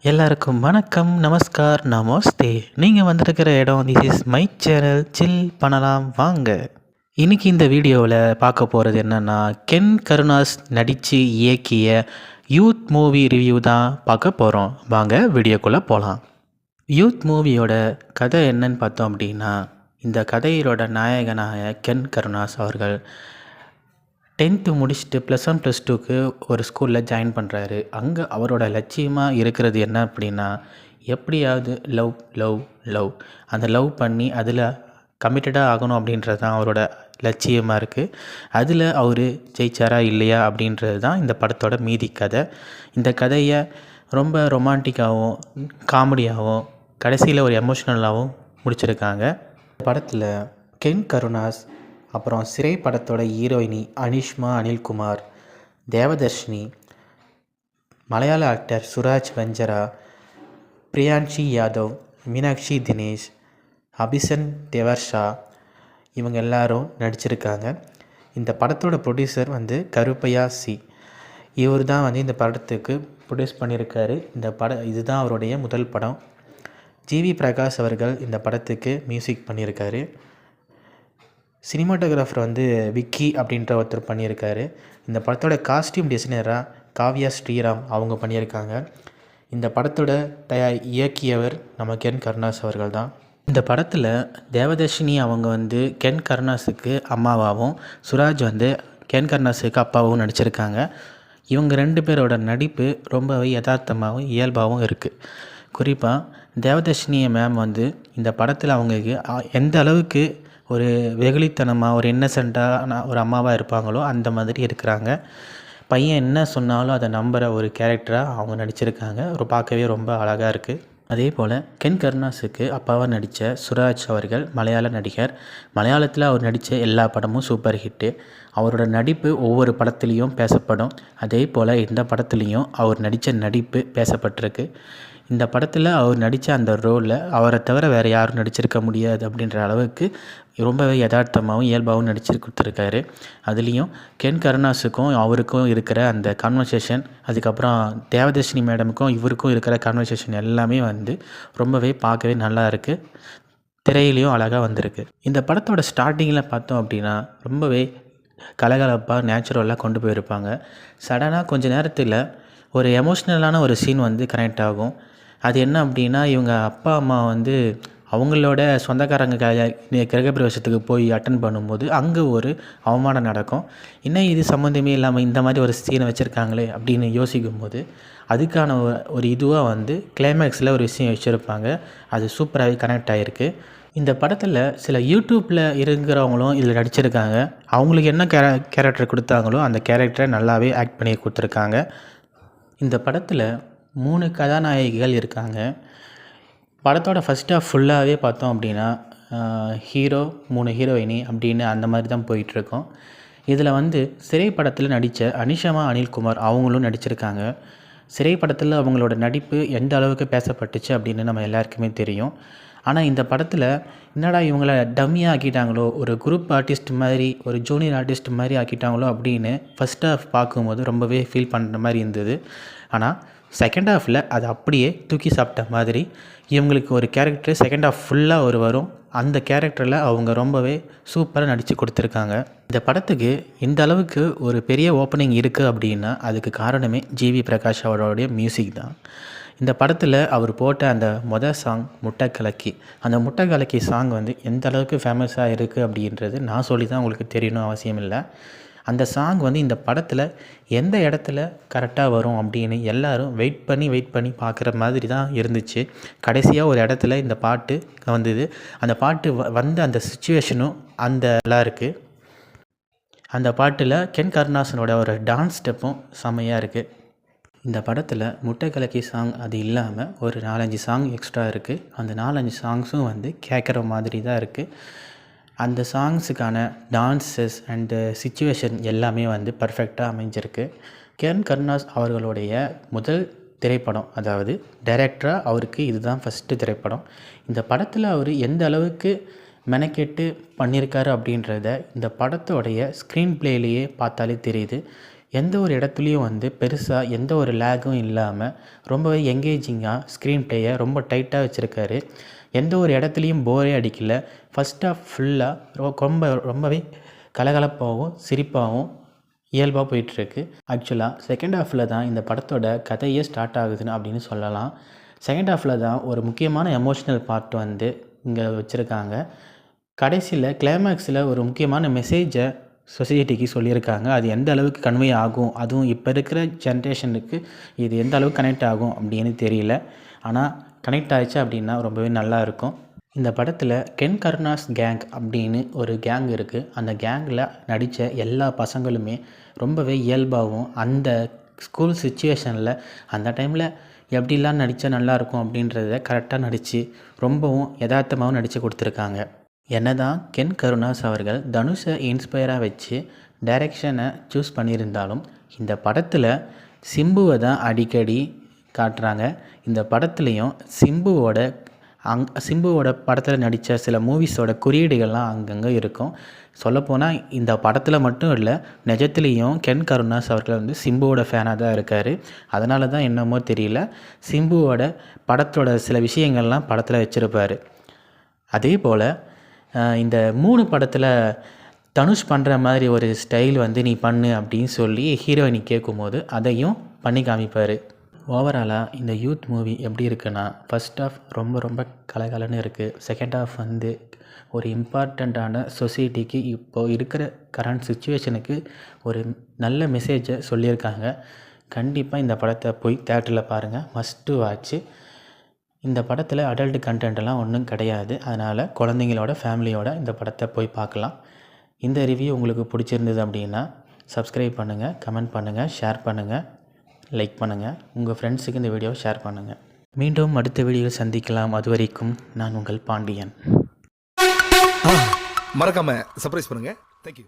எல்லாருக்கும் வணக்கம், நமஸ்கார், நமஸ்தே. நீங்கள் வந்திருக்கிற இடம் திஸ் இஸ் மை சேனல். சில் பண்ணலாம் வாங்க. இன்னைக்கு இந்த வீடியோவில் பார்க்க போகிறது என்னென்னா, கென் கருணாஸ் நடித்து இயக்கிய யூத் மூவி ரிவ்யூ தான் பார்க்க போகிறோம். வாங்க வீடியோக்குள்ளே போகலாம். யூத் மூவியோட கதை என்னன்னு பார்த்தோம் அப்படின்னா, இந்த கதையோட நாயகனாக கென் கருணாஸ் அவர்கள் 10th முடிச்சுட்டு +1 +2க்கு ஒரு ஸ்கூலில் ஜாயின் பண்ணுறாரு. அங்கே அவரோட லட்சியமாக இருக்கிறது என்ன அப்படின்னா, எப்படியாவது லவ் அந்த லவ் பண்ணி அதில் கமிட்டடாக ஆகணும் அப்படின்றது தான் அவரோட லட்சியமாக இருக்குது. அதில் அவர் ஜெயிச்சாரா இல்லையா அப்படின்றது தான் இந்த படத்தோட மீதி கதை. இந்த கதையை ரொம்ப ரொமான்டிக்காகவும் காமெடியாகவும் கடைசியில் ஒரு எமோஷ்னலாகவும் முடிச்சிருக்காங்க. இந்த படத்தில் கென் கருணாஸ், அப்புறம் சிறை படத்தோட ஹீரோயினி அனிஷ்மா அனில்குமார், தேவதர்ஷினி, மலையாள ஆக்டர் சுராஜ் வஞ்சரா, பிரியான்ஷி யாதவ், மீனாட்சி தினேஷ், அபிசன் தேவர்ஷா, இவங்க எல்லாரும் நடிச்சிருக்காங்க. இந்த படத்தோட ப்ரொடியூசர் கருப்பையா சி. இவர் தான் இந்த படத்துக்கு ப்ரொடியூஸ் பண்ணியிருக்காரு. இதுதான் அவருடைய முதல் படம். ஜிவி பிரகாஷ் அவர்கள் இந்த படத்துக்கு மியூசிக் பண்ணியிருக்காரு. சினிமாட்டோகிராஃபர் விக்கி அப்படின்ற ஒருத்தர் பண்ணியிருக்காரு. இந்த படத்தோட காஸ்டியூம் டிசைனராக காவ்யா ஸ்ரீராம் அவங்க பண்ணியிருக்காங்க. இந்த படத்தோட இயக்கியவர் நம்ம கென் கருணாஸ் அவர்கள் தான். இந்த படத்தில் தேவதர்ஷினி அவங்க கென் கருணாஸுக்கு அம்மாவாகவும், சுராஜ் கென் கருணாஸுக்கு அப்பாவும் நடிச்சிருக்காங்க. இவங்க 2 பேரோட நடிப்பு ரொம்பவே யதார்த்தமாகவும் இயல்பாகவும் இருக்குது. குறிப்பாக தேவதர்ஷினியை மேம் இந்த படத்தில் அவங்களுக்கு எந்த அளவுக்கு ஒரு வெகுளித்தனமாக, ஒரு இன்னசென்ட்டாக ஒரு அம்மாவாக இருப்பாங்களோ அந்த மாதிரி இருக்கிறாங்க. பையன் என்ன சொன்னாலும் அதை நம்புகிற ஒரு கேரக்டராக அவங்க நடிச்சிருக்காங்க. பார்க்கவே ரொம்ப அழகாக இருக்குது. அதே போல் கென் கருணாஸுக்கு அப்பாவாக நடித்த சுராஜ் அவர்கள் மலையாள நடிகர். மலையாளத்தில் அவர் நடித்த எல்லா படமும் சூப்பர் ஹிட்டு. அவரோட நடிப்பு ஒவ்வொரு படத்துலேயும் பேசப்படும். அதே போல் இந்த படத்துலேயும் அவர் நடித்த நடிப்பு பேசப்பட்டிருக்கு. இந்த படத்தில் அவர் நடித்த அந்த ரோலில் அவரை தவிர வேறு யாரும் நடிச்சிருக்க முடியாது அப்படின்ற அளவுக்கு ரொம்பவே யதார்த்தமாகவும் இயல்பாகவும் நடிச்சு கொடுத்துருக்காரு. அதுலேயும் கென் கருணாஸுக்கும் அவருக்கும் இருக்கிற அந்த கான்வர்சேஷன், அதுக்கப்புறம் தேவதர்ஷினி மேடமுக்கும் இவருக்கும் இருக்கிற கான்வர்சேஷன் எல்லாமே ரொம்பவே பார்க்கவே நல்லா இருக்குது. திரையிலையும் அழகாக வந்திருக்கு. இந்த படத்தோட ஸ்டார்டிங்கில் பார்த்தோம் அப்படின்னா ரொம்பவே கலகலப்பாக நேச்சுரலாக கொண்டு போயிருப்பாங்க. சடனாக கொஞ்ச நேரத்தில் ஒரு எமோஷ்னலான ஒரு சீன் கனெக்ட் ஆகும். அது என்ன அப்படின்னா, இவங்க அப்பா அம்மா அவங்களோட சொந்தக்காரங்க கிரகப்பிரவேசத்துக்கு போய் அட்டன் பண்ணும்போது அங்கே ஒரு அவமானம் நடக்கும். இன்னும் இது சம்மந்தமே இல்லாமல் இந்த மாதிரி ஒரு சீனை வச்சுருக்காங்களே அப்படின்னு யோசிக்கும்போது, அதுக்கான ஒரு இதுவாக கிளைமேக்ஸில் ஒரு விஷயம் வச்சுருப்பாங்க. அது சூப்பராகவே கனெக்ட் ஆகிருக்கு. இந்த படத்தில் சில யூடியூப்பில் இருக்கிறவங்களும் இதில் நடிச்சிருக்காங்க. அவங்களுக்கு என்ன கேரக்டர் கொடுத்தாங்களோ அந்த கேரக்டரை நல்லாவே ஆக்ட் பண்ணி கொடுத்துருக்காங்க. இந்த படத்தில் 3 கதாநாயகிகள் இருக்காங்க. படத்தோட ஃபஸ்ட் ஹாஃப் ஃபுல்லாகவே பார்த்தோம் அப்படின்னா ஹீரோ 3 ஹீரோயினி அப்படின்னு அந்த மாதிரி தான் போயிட்டுருக்கோம். இதில் சிறை படத்தில் நடித்த அனிஷமா அனில்குமார் அவங்களும் நடிச்சிருக்காங்க. சிறை படத்தில் அவங்களோட நடிப்பு எந்த அளவுக்கு பேசப்பட்டுச்சு அப்படின்னு நம்ம எல்லாருக்குமே தெரியும். ஆனால் இந்த படத்தில் என்னடா இவங்கள டம்மியாக ஆக்கிட்டாங்களோ, ஒரு குரூப் ஆர்டிஸ்ட் மாதிரி, ஒரு ஜூனியர் ஆர்டிஸ்ட் மாதிரி ஆக்கிட்டாங்களோ அப்படின்னு ஃபஸ்ட் ஹாஃப் பார்க்கும்போது ரொம்பவே ஃபீல் பண்ணுற மாதிரி இருந்தது. ஆனால் செகண்ட் ஹாஃபில் அது அப்படியே தூக்கி சாப்பிட்ட மாதிரி இவங்களுக்கு ஒரு கேரக்டர் செகண்ட் ஹாஃப் ஃபுல்லாக வரும். அந்த கேரக்டரில் அவங்க ரொம்பவே சூப்பராக நடித்து கொடுத்துருக்காங்க. இந்த படத்துக்கு இந்த அளவுக்கு ஒரு பெரிய ஓப்பனிங் இருக்குது அப்படின்னா அதுக்கு காரணமே ஜிவி பிரகாஷ் அவருடைய மியூசிக் தான். இந்த படத்தில் அவர் போட்ட அந்த சாங் முட்டை கலக்கி, அந்த முட்டை கலக்கி சாங் எந்த அளவுக்கு ஃபேமஸாக இருக்குது அப்படின்றது நான் சொல்லி தான் உங்களுக்கு தெரியணும் அவசியம் இல்லை. அந்த சாங் இந்த படத்தில் எந்த இடத்துல கரெக்டாக வரும் அப்படின்னு எல்லோரும் வெயிட் பண்ணி பார்க்குற மாதிரி தான் இருந்துச்சு. கடைசியாக ஒரு இடத்துல இந்த பாட்டு வந்தது. அந்த பாட்டு அந்த சிச்சுவேஷனும் நல்லா இருக்குது. அந்த பாட்டில் கென் கருணாஸனோட ஒரு டான்ஸ் ஸ்டெப்பும் செம்மையாக இருக்குது. இந்த படத்தில் முட்டை கலக்கி சாங் அது இல்லாமல் ஒரு 4-5 சாங் எக்ஸ்ட்ரா இருக்குது. அந்த 4-5 சாங்ஸும் கேட்குற மாதிரி தான் இருக்குது. அந்த சாங்ஸுக்கான டான்ஸஸ் அண்டு சிச்சுவேஷன் எல்லாமே பர்ஃபெக்டாக அமைஞ்சிருக்கு. கென் கருணாஸ் அவர்களுடைய முதல் திரைப்படம், அதாவது டைரக்டராக அவருக்கு இதுதான் ஃபஸ்ட்டு திரைப்படம். இந்த படத்தில் அவர் எந்த அளவுக்கு மெனக்கெட்டு பண்ணியிருக்காரு அப்படின்றத இந்த படத்தோடைய ஸ்க்ரீன் ப்ளேலேயே பார்த்தாலே தெரியுது. எந்த ஒரு இடத்துலையும் வந்து பெருசாக எந்த ஒரு லேகும் இல்லாமல் ரொம்பவே எங்கேஜிங்காக ஸ்க்ரீன் ப்ளேயை ரொம்ப டைட்டாக வச்சுருக்காரு. எந்த ஒரு இடத்துலையும் போரே அடிக்கல. ஃபஸ்ட் ஹாஃப் ஃபுல்லாக ரொம்பவே கலகலப்பாகவும் சிரிப்பாகவும் இயல்பாக போயிட்டுருக்கு. ஆக்சுவலாக செகண்ட் ஹாஃபில் தான் இந்த படத்தோட கதையே ஸ்டார்ட் ஆகுதுன்னு அப்படின்னு சொல்லலாம். செகண்ட் ஹாஃபில் தான் ஒரு முக்கியமான எமோஷ்னல் பார்ட் வந்து இங்கே வச்சுருக்காங்க. கடைசியில் கிளைமேக்ஸில் ஒரு முக்கியமான மெசேஜை சொசைட்டிக்கு சொல்லியிருக்காங்க. அது எந்த அளவுக்கு கன்வே ஆகும், அதுவும் இப்போ இருக்கிற ஜென்ரேஷனுக்கு இது எந்த அளவுக்கு கனெக்ட் ஆகும் அப்படின்னு தெரியல. ஆனால் கனெக்ட் ஆகிடுச்சு அப்படின்னா ரொம்பவே நல்லாயிருக்கும். இந்த படத்தில் கென் கருணாஸ் கேங் அப்படின்னு ஒரு கேங் இருக்குது. அந்த கேங்கில் நடித்த எல்லா பசங்களுமே ரொம்பவே இயல்பாகவும் அந்த ஸ்கூல் சுச்சுவேஷனில் அந்த டைமில் எப்படிலாம் நடித்தா நல்லாயிருக்கும் அப்படின்றத கரெக்டாக நடித்து ரொம்பவும் யதார்த்தமாகவும் நடித்து கொடுத்துருக்காங்க. என்னதான் கென் கருணாஸ் அவர்கள் தனுஷை இன்ஸ்பயராக வச்சு டைரக்ஷனை சூஸ் பண்ணியிருந்தாலும் இந்த படத்தில் சிம்புவை தான் அடிக்கடி காட்டுறாங்க. இந்த படத்துலேயும் சிம்புவோட படத்தில் நடித்த சில மூவிஸோட குறியீடுகள்லாம் அங்கங்கே இருக்கும். சொல்லப்போனால் இந்த படத்தில் மட்டும் இல்லை, நிஜத்துலேயும் கென் கருணாஸ் அவர்கள் வந்து சிம்புவோட ஃபேனாக தான் இருக்கார். அதனால தான் என்னமோ தெரியல, சிம்புவோட படத்தோட சில விஷயங்கள்லாம் படத்தில் வச்சுருப்பார். அதே போல் இந்த 3 படத்தில் தனுஷ் பண்ணுற மாதிரி ஒரு ஸ்டைல் வந்து நீ பண்ணு அப்படின்னு சொல்லி ஹீரோயினி கேட்கும்போது அதையும் பண்ணி காமிப்பார். ஓவராலாக இந்த யூத் மூவி எப்படி இருக்குன்னா, ஃபஸ்ட் ஹாஃப் ரொம்ப கலகலன்னு இருக்குது. செகண்ட் ஹாஃப் வந்து ஒரு இம்பார்ட்டண்ட்டான சொசைட்டிக்கு இப்போது இருக்கிற கரண்ட் சுச்சுவேஷனுக்கு ஒரு நல்ல மெசேஜை சொல்லியிருக்காங்க. கண்டிப்பாக இந்த படத்தை போய் தேட்டரில் பாருங்கள், மஸ்ட்டு வாட்ச்சு. இந்த படத்தில் அடல்ட் கண்டென்ட்லாம் ஒன்றும் கிடையாது. அதனால் குழந்தைங்களோட ஃபேமிலியோட இந்த படத்தை போய் பார்க்கலாம். இந்த ரிவ்யூ உங்களுக்கு பிடிச்சிருந்தது அப்படின்னா சப்ஸ்கிரைப் பண்ணுங்கள், கமெண்ட் பண்ணுங்கள், ஷேர் பண்ணுங்கள், லைக் பண்ணுங்கள். உங்கள் ஃப்ரெண்ட்ஸுக்கு இந்த வீடியோவை ஷேர் பண்ணுங்கள். மீண்டும் அடுத்த வீடியோவில் சந்திக்கலாம். அதுவரைக்கும் நான் உங்கள் பாண்டியன். மறக்காம சர்ப்ரைஸ் பண்ணுங்க. தேங்க்யூ.